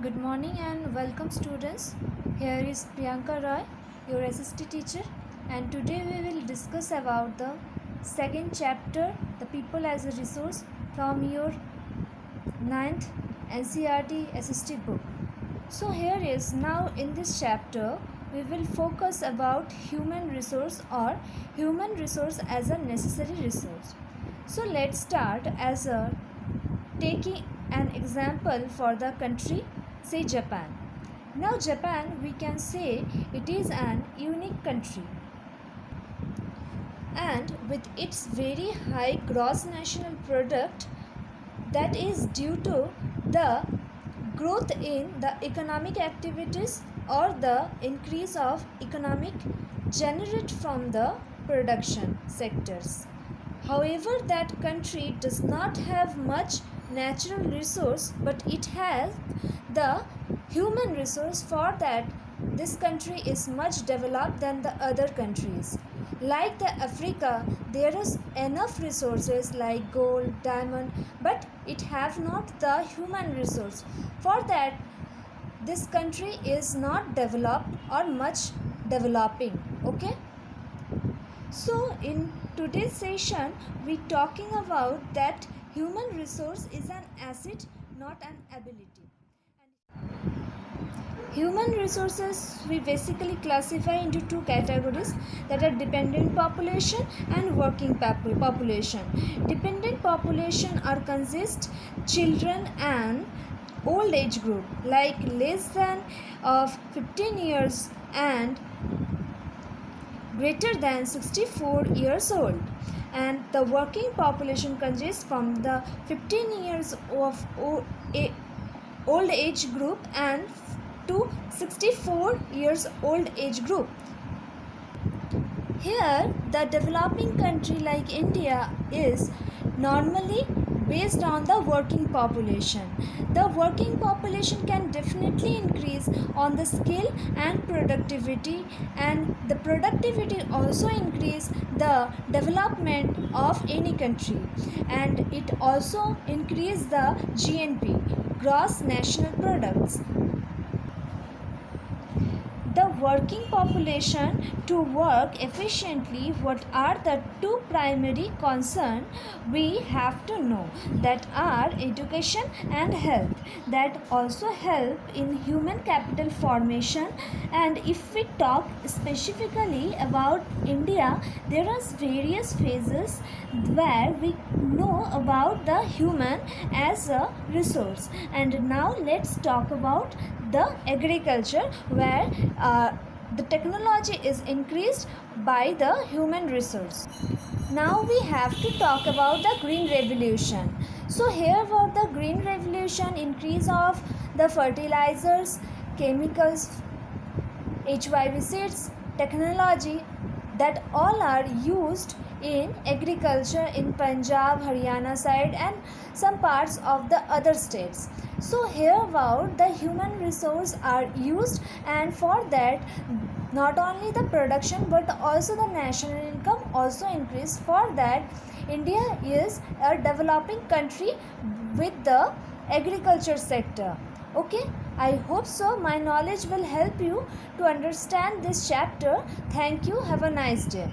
Good morning and welcome students. Here is Priyanka Roy, your SST teacher, and today we will discuss about the second chapter, the people as a resource, from your 9th NCERT SST book. So here is now in this chapter we will focus about human resource or human resource as a necessary resource. So let's start as a taking an example for the country, say Japan. Now Japan, we can say it is an unique country, and with its very high gross national product, that is due to the growth in the economic activities or the increase of economic generated from the production sectors. However, that country does not have much natural resource, but it has the human resource. For that, this country is much developed than the other countries. Like the Africa, there is enough resources like gold, diamond, but it have not the human resource. For that, this country is not developed or much developing. Okay. So in today's session, we talking about that human resource is an asset, not an ability. Human resources we basically classify into two categories, that are dependent population and working population. Dependent population are consist children and old age group like less than of 15 years and greater than 64 years old, and the working population consists from the 15 years of old age group and to 64 years old age group. Here the developing country like India is normally based on the working population. The working population can definitely increase on the skill and productivity, and the productivity also increase the development of any country, and it also increase the GNP, gross national products. The working population to work efficiently, what are the two primary concerns we have to know, that are education and health, that also help in human capital formation. And if we talk specifically about India, there are various phases where we know about the human as a resource. And now let's talk about the agriculture, where the technology is increased by the human resource. Now we have to talk about the green revolution. So here about the green revolution, increase of the fertilizers, chemicals, herbicides, technology, that all are used in agriculture in Punjab, Haryana side and some parts of the other states. So here about the human resource are used, and for that not only the production but also the national income also increase. For that, India is a developing country with the agriculture sector. Okay, I hope so my knowledge will help you to understand this chapter. Thank you. Have a nice day.